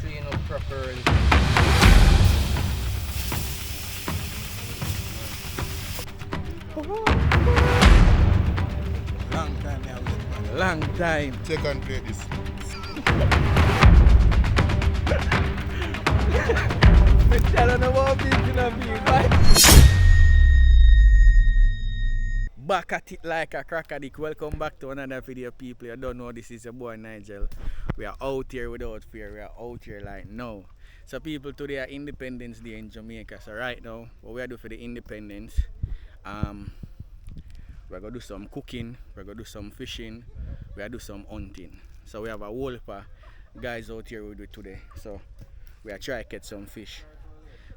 clean up properly. Long time now. Long time. Check and play this. I don't know what big gonna be, right? Back at it like a crackadick. Welcome back to another video, people. You don't know, this is your boy Nigel. We are out here without fear. We are out here like now. So people, today are Independence Day in Jamaica. So right now, what we are doing for the independence, we're gonna do some cooking, we're gonna do some fishing, we're gonna do some hunting. So we have a whole heap of guys out here with it today. So we are trying to catch some fish.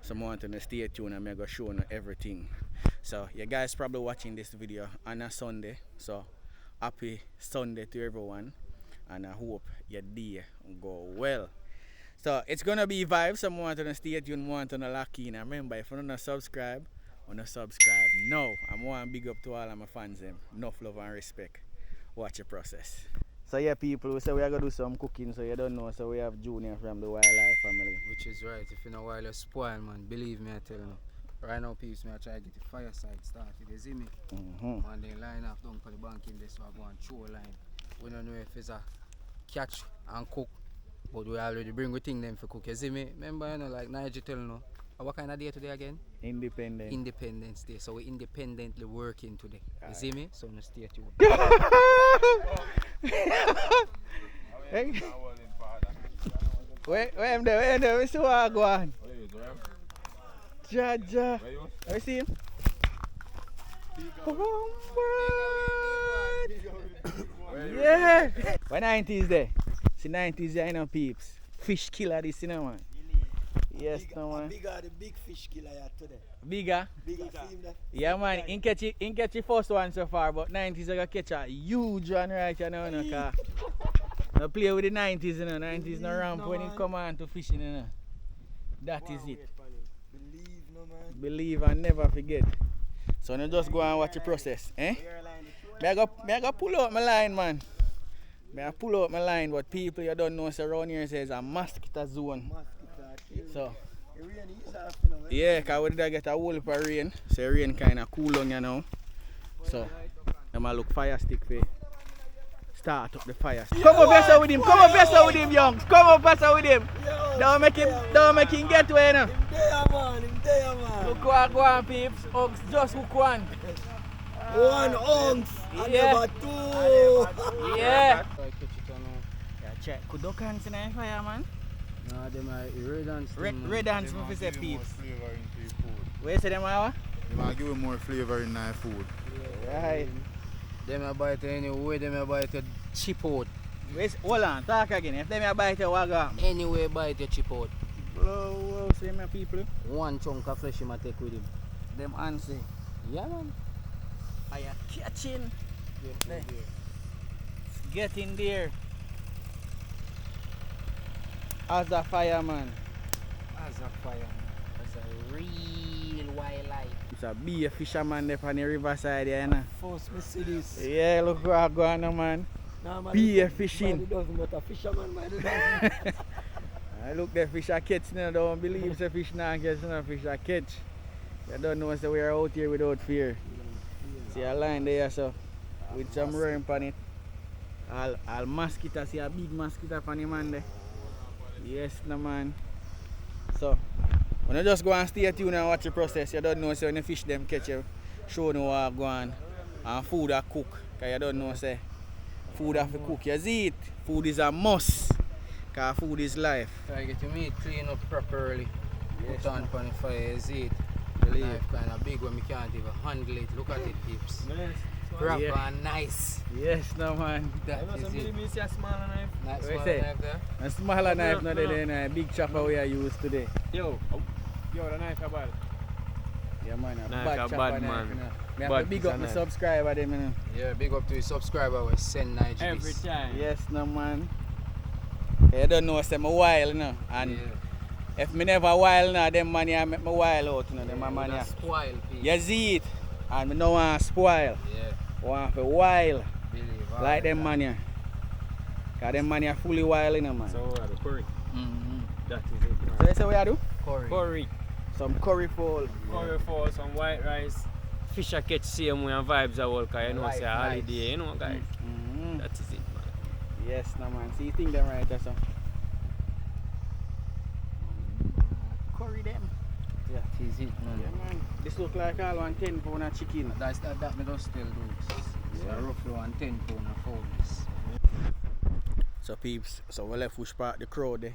So I want to stay tuned and I'm gonna show you everything. So you guys probably watching this video on a Sunday. So happy Sunday to everyone, and I hope your day go well. So it's gonna be vibes. So I want to stay tuned, want to lock in. And remember, if you don't subscribe, subscribe now. I want to big up to all of my fans. Enough love and respect. Watch the process. So yeah, people, we say we are gonna do some cooking. So you don't know. So we have Junior from the Wildlife family. Which is right. If you know while you spoil, man, believe me, I tell you. Right now, people, I try to get the fireside started. You see me? And then line up down for the bank in this, so I go and throw a line. We don't know if it's a catch and cook, but we already bring the thing them for cook. You see me? Remember, you know, like Nigel tell you, what kind of day today again? Independence Day. So we're independently working today. You see me? So no stay tuned. Hey. Where am there? We see what go on. Jaja. I see him. Yeah. When 90s there? See 90s there, you know, peeps. Fish killer this, you know, man. Yes, no, man. Bigger the big fish killer today. Bigger? Bigger. Yeah, man. In catch the first one so far, but 90s are gonna catch a huge one right now, you know, cause no play with the 90s, you know. 90s no ramp when it come on to fishing, you know. That is it. Believe, no man. Believe and never forget. So now just go and watch the process, eh? I go pull out my line, man. I pull out my line, but people you don't know, so around here says a mosquito zone. So yeah, cause we did get a whole heap of rain, so rain kinda cool on you now. So I'm gonna look fire stick for start up the fire. Come up better with him, young. Come up better with him. Don't make him get away now. Him there, man. Look what go on, peeps. Ox just hook one. One ounce. And Yeah. never two. Yeah. Try catch it on now. Yeah, check. Could you can see the fire, man? Nah, them are red hands. Red hands for say peeps. Flavor into your food. Where you say them are? You want to give it more flavor in your food. Right. Them are bite anyway, them are bite your chip out. Hold on, talk again. If them are bite your wagon. Anyway, bite your chip out. Whoa, see my people. One chunk of flesh him a take with him. Them answer. Yeah, man. Are you catching? There. Get in there. As a fireman. As a fireman. As a real wildlife. It's a be a fisherman there on the riverside, you know. First me see this. Yeah, look what I'm going on, man. Nah, man, Be a it fishing. doesn't but a fisherman, man. It doesn't. I look the fish are catch, you don't believe the fish now catch, no fish are catch. You don't know, so we are out here without fear. See a line there, so with some worm on it. All mosquito, see a big mosquito on the man there. Yes, no man. So, when you just go and stay tuned and watch the process, you don't know, so when the fish them catch you, show no what go on. And food are cook, because you don't know, say, food have to cook. You see it, food is a must. Because food is life. Try to get your meat clean up properly. Yes, Put on the fire, you see it. Believe. Knife kind of big when we can't even handle it. Look at it, peeps. Yes. Proper Yeah. and nice. Yes, no man. That is it. me see a smaller knife. Nice What you one say? knife there. A smaller knife, not the big chopper we are used today. Yo, the knife about it. Yeah man, a Knife bad a chopper bad knife, man. you know. Me have Bad to big piece up of my knife. subscriber them, you know. Yeah, big up to his subscriber. We send Nigel Every this. time. Yes, no man. You don't know, say I'm wild, you know. And Yeah. if me never wild now, them man here make me wild out, you know. Them man here. Spoil, peeps. You see it, and me no want to spoil. Yeah, Want to wild, believe. like them man here. Because them man here fully wild, you know, man. So, the curry. That is it. So you say what you do? Curry. Some curry fall. Curry for some white rice. Fish a catch same way and vibes are all cause you know Life say a nice. holiday, you know guys. Mm-hmm. That is it, man. Yes, no man. See you think them right or so. Curry them. Yeah, it is it, man. Yeah man. This look like all one 10 pound of chicken. That's that me just still do. It's Yeah. a roughly 110 pound of folders. So peeps, so we left Bush Park the crowd there.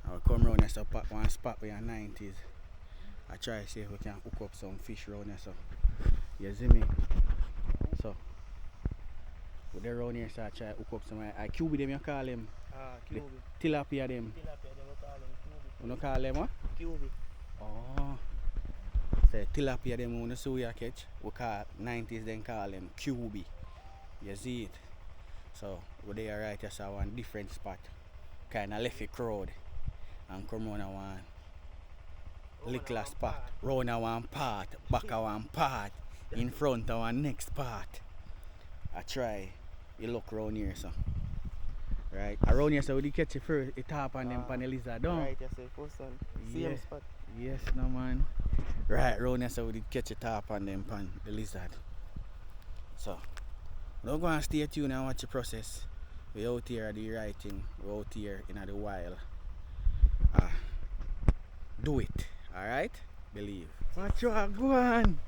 I will come round here so pack one spot with your 90s. I try to see if we can hook up some fish round here so. You see me? So with the round here so I try to hook up some QB them you call them. The tilapia them. You don't call them what? Oh. So tilapia them when you see we catch, we call 90s then call them QB. You see it? So we there right here so one different spot. Kinda left a crowd and come round a one little spot. Round a one part, back a one part, in front of one next part. I try you look round here so. Right. Around here so we catch it first, it tap on them pan the lizard down. Right, yes, first one. Yeah. Same spot. Yes no man. Right, round here so we catch it tap on them pan the lizard. So don't go and stay tuned and watch the process. We out here do the right thing. We out here in the wild. Do it. Alright? Believe. Watch what go on.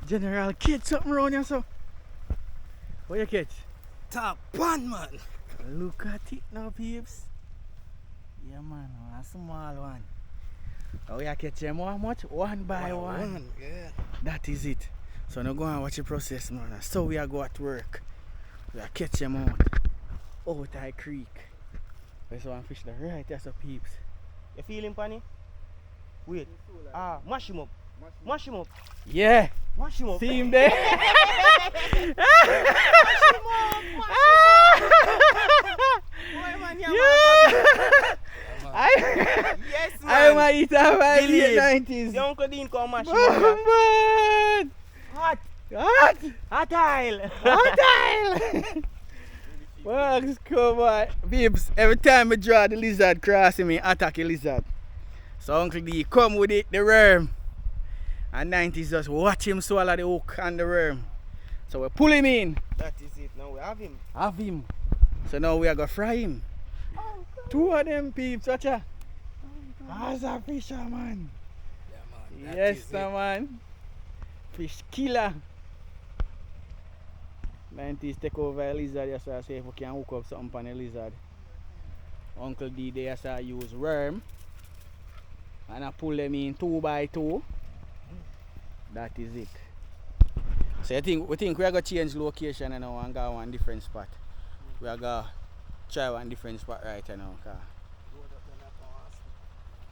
General catch something around here so. What you catch? Top one, man. Look at it now peeps. Yeah man, a small one. Oh you catch them how much? One by one. Yeah. That is it. So now go and watch the process man. So we are go at work. We are catch them out. Out I creek. There's one fish there right there so peeps. You feel him, Panny? Wait. Mash him up. Mash him up. Yeah. Mash him up. See him there? Yes, man. I might eat a my Believe. late 90s. The Uncle Dean come mash him up. Man. Hot. Hot. Hot aisle. Hot aisle. Bugs, come on. Babes, every time I draw the lizard crossing me, attack a lizard. So Uncle D come with it, the worm. And 90s just watch him swallow the hook and the worm. So we pull him in. That is it. Now we have him. Have him. So now we are going to fry him. Two of them peeps, watch ya. As a fisherman. Yeah, man. Yes, sir, man. Fish killer. 90s take over a lizard, yes, so I say if we can hook up something on a lizard. Uncle D there, so I use worm. And I pull them in 2 by 2. That is it. So I think we are going to change location now and go one different spot. We are going to try one different spot right now.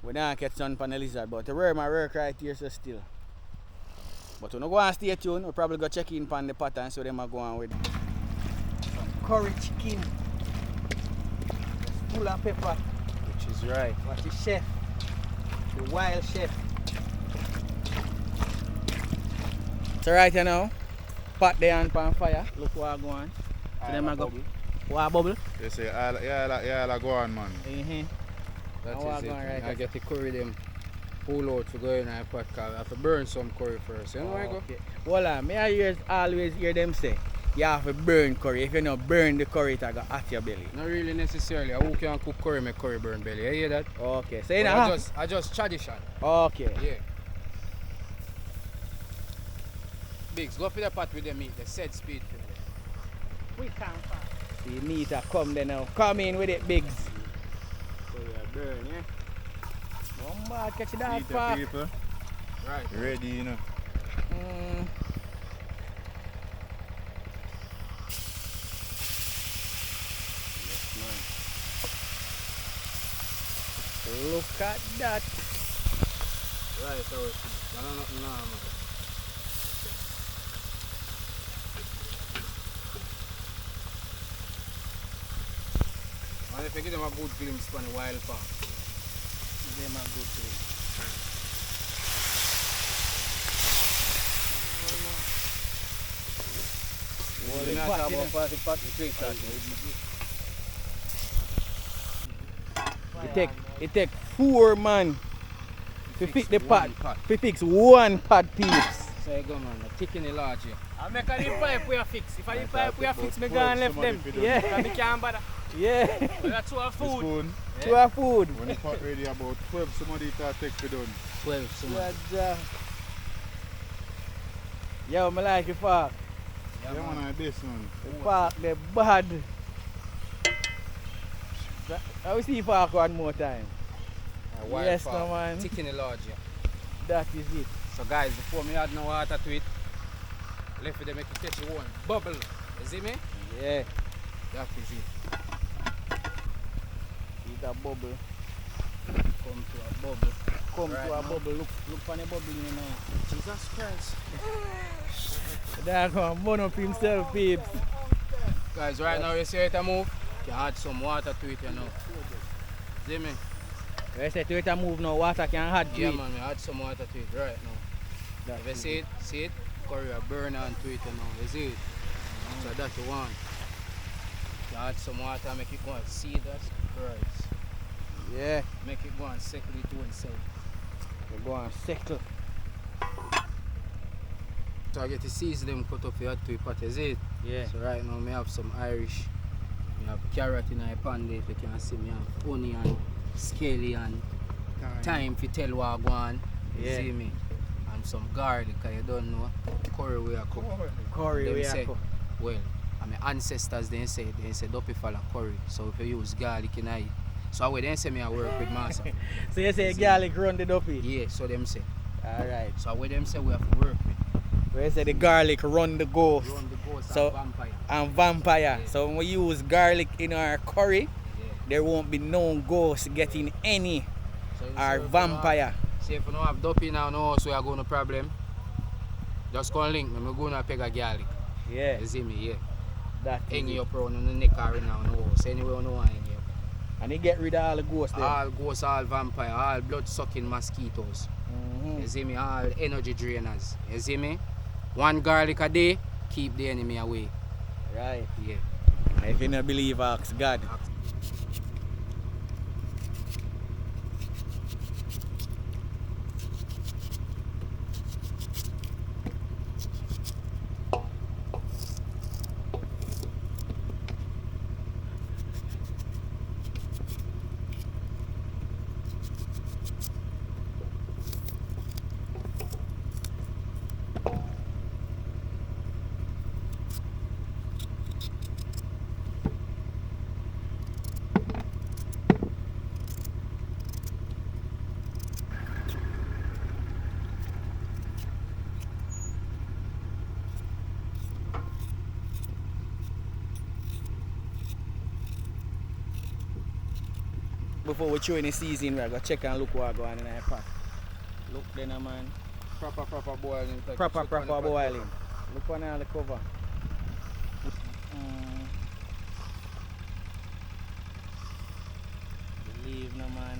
We don't get sun on the lizard, but the worm I work right here so still. But we don't go and stay tuned, we'll probably go check in on the pattern so them are going with some curry chicken. Full of pepper. Which is right. What the chef? The wild chef. So right here now, pot there and pan fire. Look what go on. So them are go. What bubble? They say, yeah, go on, man. That How is I it. go right I there? get the curry them pull out to go in a pot cause I have to burn some curry first. You know where I go? Okay. Well, always hear them say, you have to burn curry. If you don't burn the curry, it will go at your belly. Not really necessarily. Who can cook curry make curry burn belly? You hear that? Okay. So you But know. I just tradition. Okay. Yeah. Biggs, go for the pot with the meat. The set speed. We can't find. See meat a come there now. Come in with it, Biggs. So you burn, yeah? One bad catch it out, park. People, Right. ready, you know. Look at that. Right, so it's nothing normal. And if you give them a good glimpse from the wild farm. Give them a good glimpse. Well, you know, about 40 pot, the 3 shot. It take 4 man to fix the pot. one pot. To fix 1 pot peeps. So you go man, the thick in the large here. I make a new pipe we are fix. If I new pipe we are fix, me go and left them. Yeah. Because me can't bother. Yeah. But that's our food. Spoon. To our food. When the pot ready about 12, somebody take for done. 12 so much. Yo, I like the fork. Yeah, man, I this one. The fork, the bad. I will see fork one more time. A wild Yes, farm. no man. Thick in the large here. That is it. So guys, before me add no water to it, left it make it catch the one bubble. You see me? Yeah. That is it. Eat a bubble. Come to a bubble. Come Right to a now. bubble. Look for the bubble in now. Jesus Christ. There come burn up himself, peeps. Guys, right now you see it a move, you add some water to it, you know. See me? I said to it a move now, water can add to Yeah it. man, we add some water to it right now. That If you is see it, curry a burn onto it, you know. You see it? So that's the one. You add some water, make it go and see that's Christ. Yeah. Make it go and settle it to itself. We go and settle. So I get to season them cut up your to a pot, you see it? Yeah. So right now I have some Irish. I have carrot in my pan there, if you can see me have onion, scallion, thyme for tell what go on. You Yeah. see me? And some garlic, cause you don't know curry we are cook. Curry Them we say, are cook. well, and my ancestors they say doppy falla curry. So if you use garlic in it. So when they say me I work with master. So you say See. garlic run the duppy? Yeah, so them say. Alright. So when them say we have to work with. Where you say the garlic run the ghost Run the ghost So- and vampire. and vampire. Yeah. So when we use garlic in our curry, Yeah. there won't be no ghost getting any So you or say if you vampire. See if you don't have duppy now, no house we are going to problem. Just go and link me, I'm going to peg a garlic. Yeah. You see me, yeah. That is Hang it. you up around on the neck or now, no house. Anyway, no one hang you up. And you get rid of all the ghosts there. All ghosts, all vampire, all blood sucking mosquitoes. Mhm. You see me, all energy drainers. You see me? 1 garlic a day, keep the enemy away. Right. Yeah. If you don't believe, ask God. Before we throw in the season, we're going to check and look what going on in our pot. Look then, man. Proper boiling. like Proper chicken on the pot. boiling. Look on all the cover. Believe no man.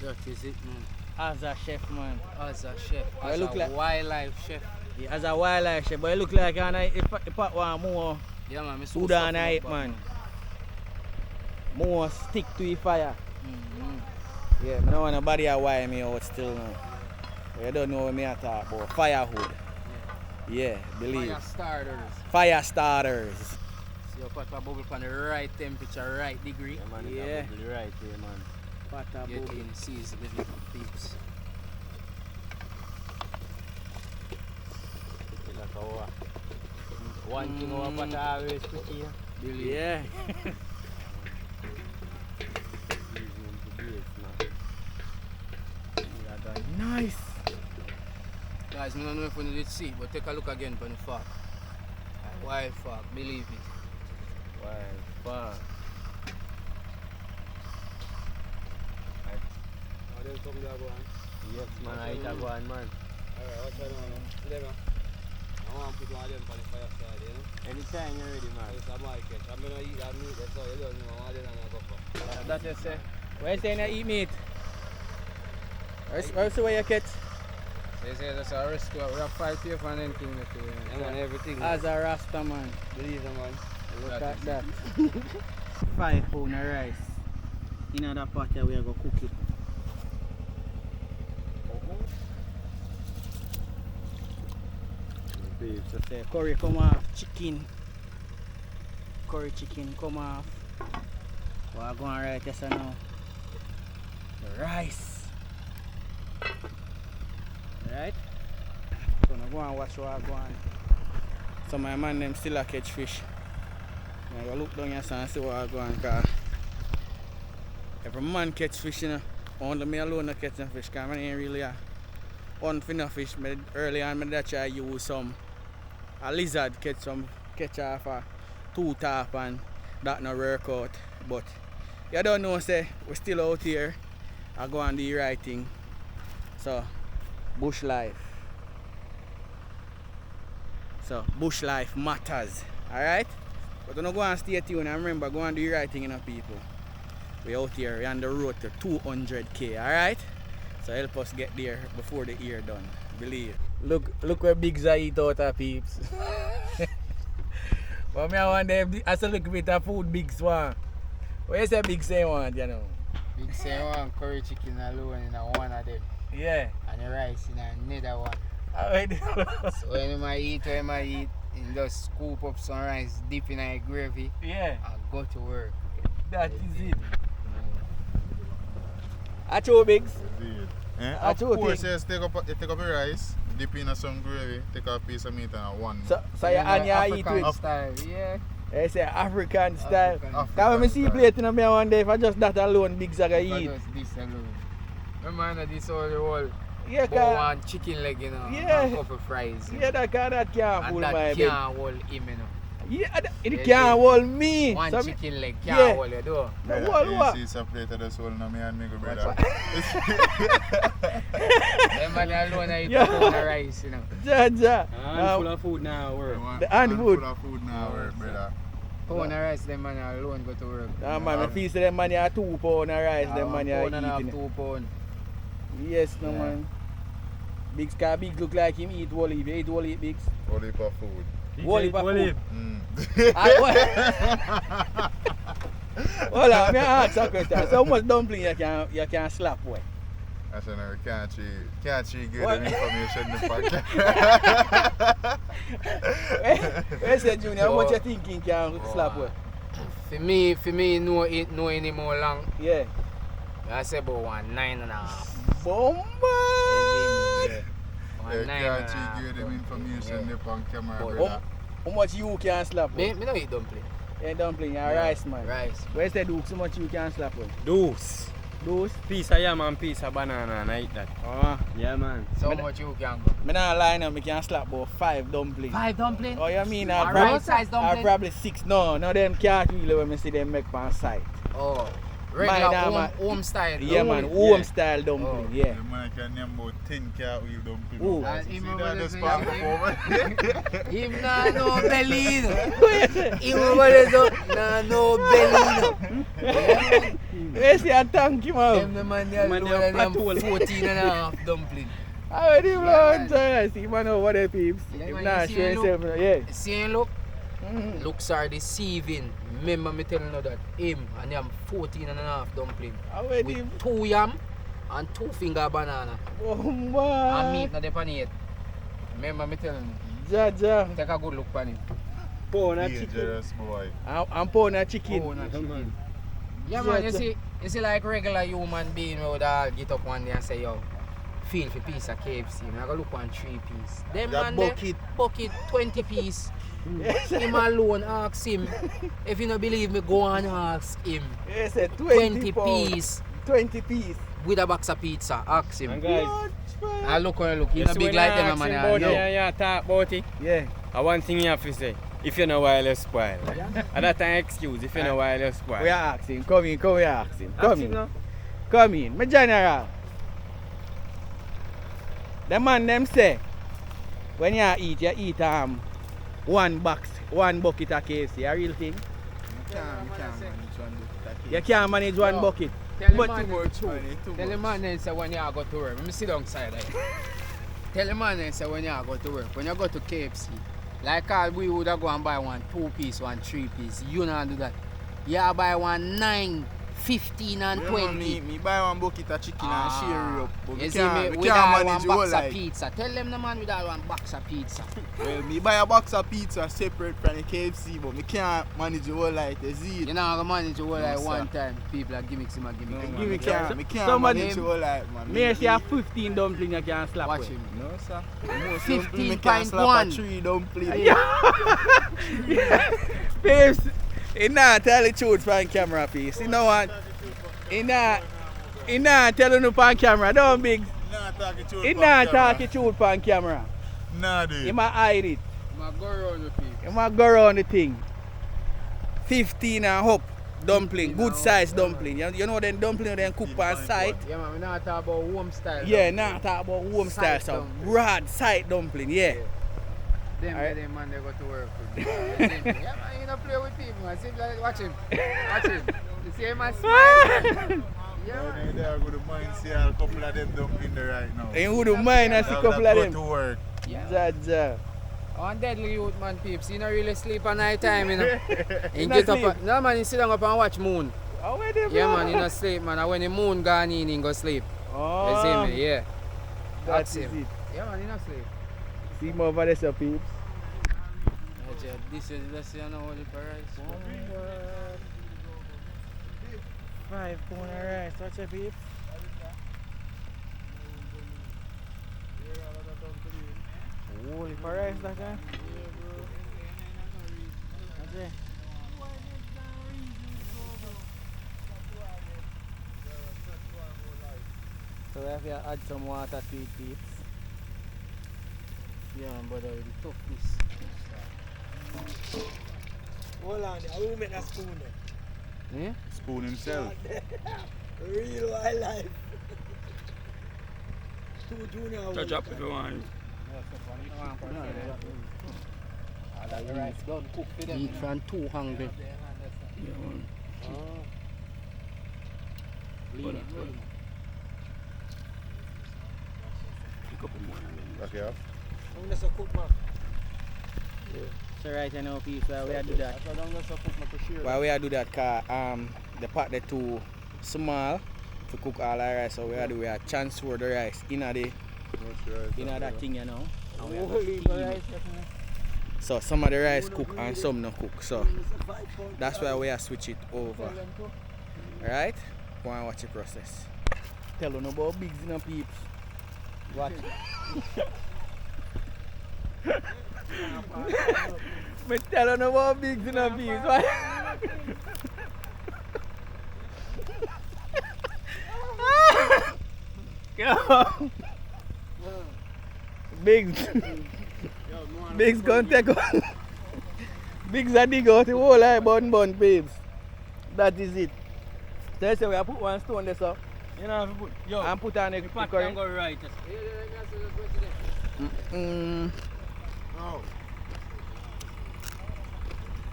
That is it, man. As a chef man. As a chef, I as look a like- wildlife chef. Yeah, as a wildlife chef, but it look like the pot want more Yeah, man. Me so food on soften it up, man. More stick to the fire. Mhm. Yeah, I don't want nobody to wire me out still now. But you don't know what me I talk about. Firewood. Yeah, believe. Fire starters. Fire starters. So your pot a bubble on the right temperature, right degree. Yeah. Right here, man. Pot a Get bubble. in, season the little peeps. One thing our pot always pretty here. Believe. Yeah. Nice. Guys, I don't know if you did see, but take a look again on the fork. Wild fork, believe it. Wild fuck. Yes, man, I eat a one, man. Anytime you're ready, man. That's just say. Where you saying you eat meat? Where's where you catch? They say that's a restaurant. We have 5 people and anything that you Everything. As a Rasta man. Believe it, man. Look That at is that. 5 pound of rice. In that pot here we are going to cook it. So say curry come off, chicken. Curry chicken come off. We're going right here so now. The rice. Right? So now go and watch what I go on. So my man them still a catch fish. I'm going to look down here and see what I go on, because every man catch fish, you know. Only me alone not catching fish, because I ain't really hunt for no fish. Early on I try use a lizard catch off a 2 top, and that no work out. But you don't know, say we're still out here. I go and do the right thing. So bush life. So bush life matters. Alright? But don't go and stay tuned and remember, go and do the right thing, you know, people. We're out here, we're on the road to 200k, alright? So help us get there before the year done. Believe. Look where Big Zai eat out of peeps. But me I want them as a little bit of food Big Swan. What you say Big Zai want, you know? Big say one curry chicken alone in one of them. Yeah. And the rice in another one. Alright. So when I eat, and just scoop up some rice, dip in a gravy, Yeah. and go to work. That is it. Acho Bigs. Of course, yes, take up the rice, dip in some gravy, take a piece of meat and one. So you and you eat African with style, yeah. I say African style. African Can when I see plate in me one day, if I just that alone, Big Zaga Not eat. just this alone. Remember this all the whole. Yeah, But one chicken leg, you know, Yeah. and a couple fries. yeah, that can't and fool that my can't baby. hold him, you know. Yeah, it Yeah, can't hold me. One So chicken leg yeah. can't hold you, though. No, what? You see some plate of the soul now, me and me go brother. Them man alone I eat Yeah. pound of rice, you know. Ja. Full of food now, work. The hand food. Full of food now, brother. Pound of rice, them man alone go to work. Man, I feel say them man are 2 pound of rice, them man are pound and a half, eating. 2 pound. Yes, no Yeah. man. Big Sky Big look like him eat whole heap. You eat whole heap, Bigs? Whole heap of food. Whole heap of food. Mm. Hold on, me ask a question. So how much dumpling you can slap boy? I said, no, can't she give What? them information in the podcast? Where say Junior, how much you thinking can slap boy? For me, know anymore long. Yeah. I say about 1.5. Bomba! Yeah. Yeah, 1.5. can't she give them information Yeah. on camera, But- brother? How much you can slap boy? Me no eat dumpling. Yeah, dumpling and Yeah, rice man. Rice. Where say Duke, so much you can slap boy? Deuce. Those? Piece of yam and piece of banana and I eat that. Yeah, man. So Me much you can go? Me not lie now, me can slap about 5 dumplings. 5 dumpling? Oh, you mean? A Probably, right size dumpling? probably 6. No, them can't really when me see them make on site. Oh. Mine, Regular man. home style. Yeah, man, Home. home style dumpling, Oh. yeah. The man can name about 10 cat wheel dumpling. Ooh. And See him that over just there pop say- up over? Him nah no belly. Him over there so nah no belly. Where's your thank you, Them man? the man Man, there they lower are than fat hole. 14 and a half dumpling. How are you, Yeah, man? I see, man, over there, peeps. Yeah, If man, not, you show see yourself, yeah. See look? Mhm. Looks are deceiving. Remember me telling you that him and him 14 and a half dumpling. How are you? With 2 yam and 2 finger banana. Oh, And man. meat na pan it. Remember me telling you. Ja. Take a good look pan it. Pound of chicken. Dangerous boy. I'm pound of chicken. Oh, na Yeah, chicken. man. Yeah man, you see like regular human being we would all get up one day and say, yo, feel for piece of KFC. I go look on 3 piece. Them That man bucket 20 piece. Yes, Him alone ask him. If you don't believe me, go and ask him. yes, 20 pound. piece 20 piece. with a box of pizza. Ask And him. guys, I look on look. He's you not see big when like I them, ask man. him I about know. it, yeah, talk about it. Yeah. And one thing you have to say, if you know why you spoil. And that's an excuse, if you know why you spoil. We are asking. Come in, we are asking. Ask Come him in. now. Come in. My general. The man them say, when you eat one bucket of KFC. A real thing? You can't manage one No. bucket. Tell But the man too then, much money, too Tell the much. man then say when you go to work. Let me sit down side there. Tell the man then say when you go to work. When you go to KFC, like all we would have go and buy one 2 piece, one 3 piece. You not do that. You buy one 9 15 and Yeah, 20. me buy one bucket of chicken and share it up. But You we see me can't with all manage one the whole box of life. pizza. Tell them the man with all one box of pizza. Well, me buy a box of pizza separate from the KFC, but me can't manage the whole life. You see it? You know how to manage the whole No, like sir. one time. People are gimmicks him a gimmick. No, him, man, me man. can't, me can't Somebody- manage the whole life, man. Me see a 15 dumpling you can slap Watch with. him. No, sir. Most 15.1. dumpling me can slap a 3 dumpling. Babes, He not tell the truth on camera, please. He no want. He not telling you on camera. Don't big. Nah, talking truth. He not talking truth on camera. Nah, He dude. might hide it. I'm go around with people. He might go around the thing. 15 and up. Dumpling, good size dumpling. You know them dumpling them cook on site. Yeah man, we not talk about home style. Yeah, now talk about home style, Side so dumpling. broad side dumpling, yeah. Them Alright. them man they go to work with me. Yeah man, you don't play with people man. See like watch him. Watch him. You see him a smile? Yeah man. They are good to mind see a couple of them dumpling there right now. And who don't mind I see a couple of Go them. to work. Ja. On deadly youth man peeps, he don't really sleep at night time, you know. He not get up sleep? no man, he sit down up and watch moon. Oh, where they Yeah from? man, he not sleep man, and when the moon gone in, he go sleep. Oh, You see me? Yeah. that That's is him. it. Yeah man, he not sleep. See him over there, so peeps. This is let's see I know what the price. 5 pound of rice, watch it, peeps. Holy for rice, that guy. Okay. So we have to add some water to it, peeps. Yeah man, but the toughness. Hold on, I will make a spoon there. Yeah? Spoon himself. Real wildlife. Two junior. touch up if you want. Eat from 200. Okay, off. I'm just a cook man. So right now, peeps, why we do that? Why we do that? Cause the pot they too small to cook all the rice. So we are transfer the rice in the that thing, you know. And we have to steam it. So some of the rice cook and some no cook. So that's why we are switch it over. Alright? Go and watch the process. Tell them about bigs in the peeps. Watch. Me tell them about bigs in the peeps. Watch. Yo. Bigs. Bigs gonna take out. Bigs are dig out the whole eye bun babes. That is it. They say we have put one stone there so You know, if you put, yo, and put on the the pot curry. can go right. Oh.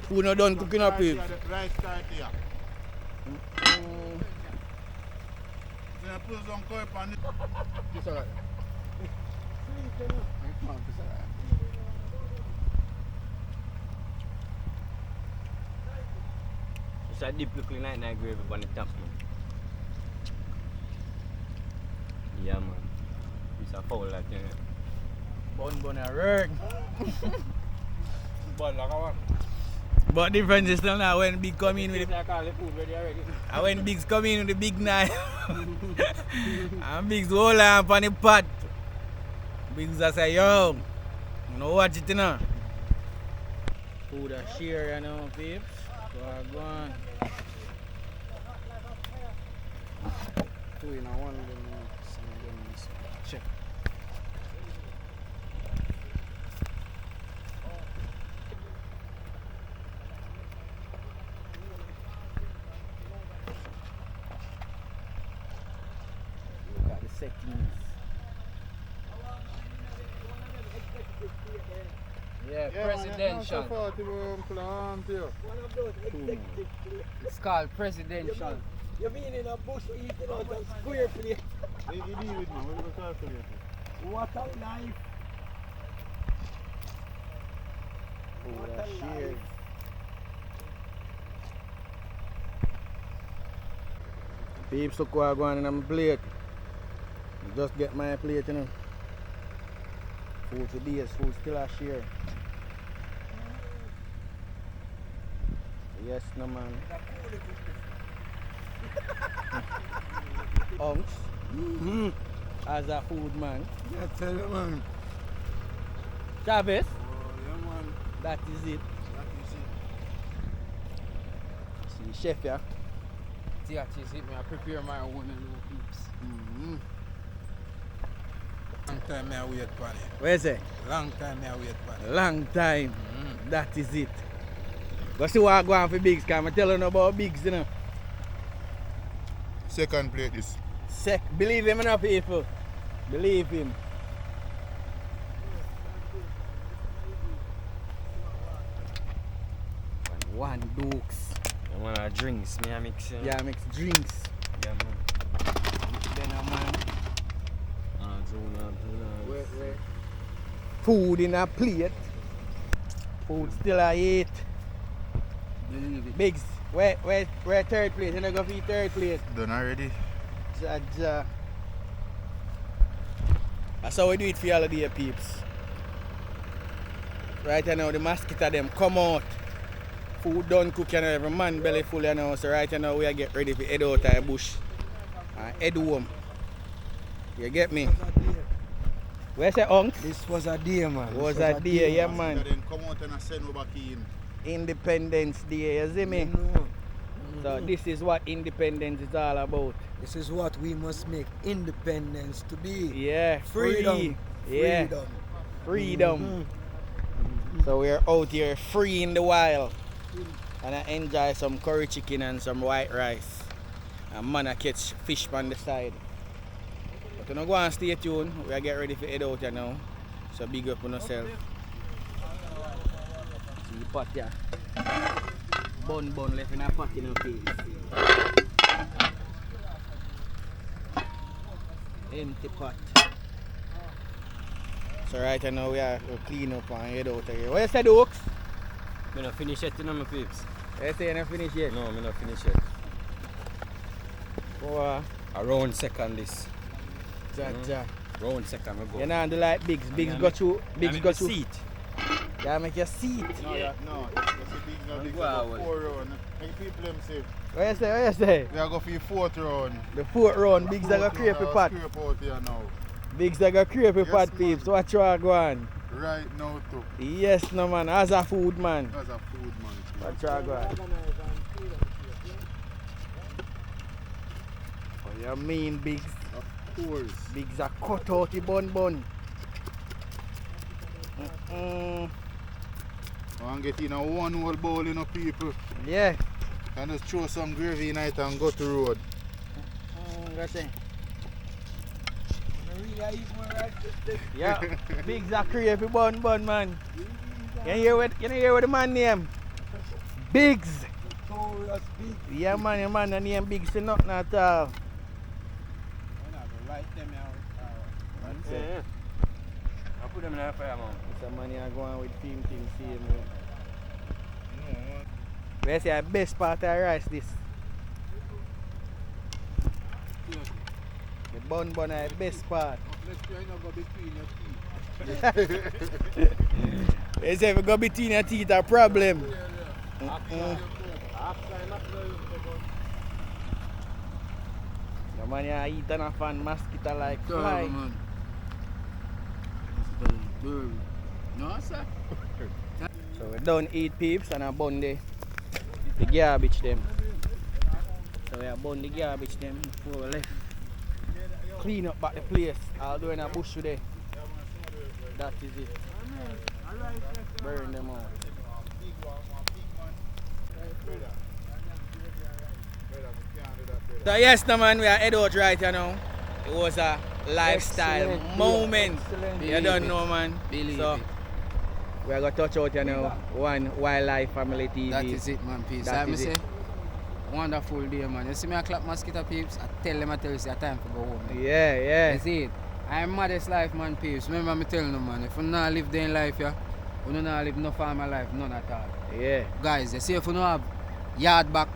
Who not done cooking up babes? Rice start here. So you put some curry on it. It's alright. It's a deep looking night gravy on the top, man. Yeah, man. It's a foul like that. Bun a work. But like one. But difference is still now when big come in with the, I call the food ready already. and when bigs come in with the big knife. And bigs hold on on the pot. Bigs a say, yo, you know watch it now. Food a share, you know, peeps. Go on. Two in a one of them. Some of them is check. Look at the settings. Yeah, presidential. One of those executive. It's called presidential. You mean in a bush eating out a square plate? You deal with me. What do you calculate? What a life. Food a share. Peeps, look what I'm going in on my plate. Just get my plate, you know. Food today's food still a share. Yes, no man. Unks. As a food man. Yeah, tell you, man. Chavez. Oh, yeah, man. That is it. That is it. See, chef, yeah. That is it. I prepare my own and no peeps. Long time I wait for it. Where's it? Long time I wait for it. Long time. That is it. Go see what I go on for Biggs, because I'm telling you about Biggs, you know. Second plate this. Believe him enough, people. Believe him. One Dukes. I want drinks, me I mix it. Yeah, mix drinks. Yeah, man. Then a man. Zona. Wait. Food in a plate. Food still I eat. Believe it. Biggs, where third place? You know go for third place. Done already? Jaja. That's how we do it for all of the peeps. Right now the mosquito them come out. Food done cook and every man belly full you know. So right now we are get ready for head out of the bush. And head home. You get me? Where's the unk? This was a day, man. Was a day, yeah man. Then come out and send back in. Independence Day, you see me? No. So this is what independence is all about. This is what we must make independence to be. Yeah, Freedom. free. Yeah, freedom. So we're out here free in the wild. And I enjoy some curry chicken and some white rice. And man I catch fish on the side. But you know, go and stay tuned. We are getting ready for head out here now. So big up on yourself. See the pot here. Bun left in a pot in a face. Empty pot. So right now we'll clean up and head out here. What you say, Dukes? I'm not finished yet, you know, my peeps. You say you're not finished yet? No, I'm not finished yet. Oh, Around second this. ja. Round second we go. You know, do like Biggs. Biggs go through. Biggs go through. Seat. Yeah, make your seat. No, Yeah. no. That's a big, no, big Wow. 4 round. Make people them say. What you say? We are going for the 4th round. The fourth round, Biggs are going to creep a pot. Scrape out here now. Biggs are going to creep a Yes, pot, man. peeps. What you are going? Right now too. Yes, no man. As a food man. That's a food man. What you are going? Oh, you mean Biggs? Of course. Biggs are cut out the bun. And get in a one whole bowl in a people. Yeah. And just throw some gravy in it and go to road. That's it. Yeah, Biggs are creepy bun man. You hear what the man name? Biggs. Yeah man, your man name Biggs is nothing at all. Yeah. I put them in the fire, man. It's a man here going with film things here, man. Where's the best part of the rice this? The bun is the best part. They say if you go between your teeth a problem. The man here eat and a fan mosquito like fly. Man. No, sir. So we done eat peeps and I bun the garbage them. So we bun the garbage them before we left. Clean up back the place. I'll do in a bush today. That is it. Burn them out. So yes, no man, we are head out right now. It was a lifestyle Excellent, moment. excellent. You don't know, man. Believe So it. we are gonna touch out here now. One Wildlife Family TV. That is it, man, peeps. That I is say, it. wonderful day, man. You see me I clap mosquito, peeps. I tell them it's time to go home. Yeah. You see it? I'm modest life, man, peeps. Remember me telling them, man, if you not live day in life, yeah, you don't live no farmer life, none at all. Yeah. Guys, you see if you don't have yard back,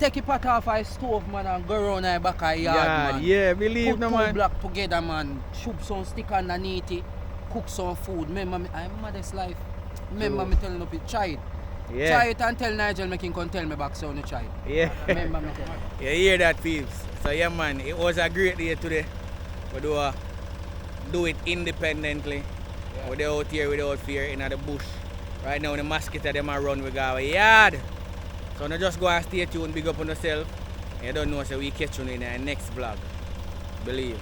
Take your pot off a stove, man, and go around the back of the yard, man. Yeah, believe Put no two man. block together, man. Shoot some stick underneath it. Cook some food. Remember me, I'm modest life. Remember me telling up it, try it. Yeah. Try it and tell Nigel make him come tell me back so you try it. Yeah. Remember me tell him. You hear that, peeps? So yeah, man, it was a great day today. We do it independently. Yeah. We're out here without fear in the bush. Right now, the mosquito them a run. We got our yard. So now just go and stay tuned, big up on yourself. You don't know, so we catch you in the next vlog. Believe.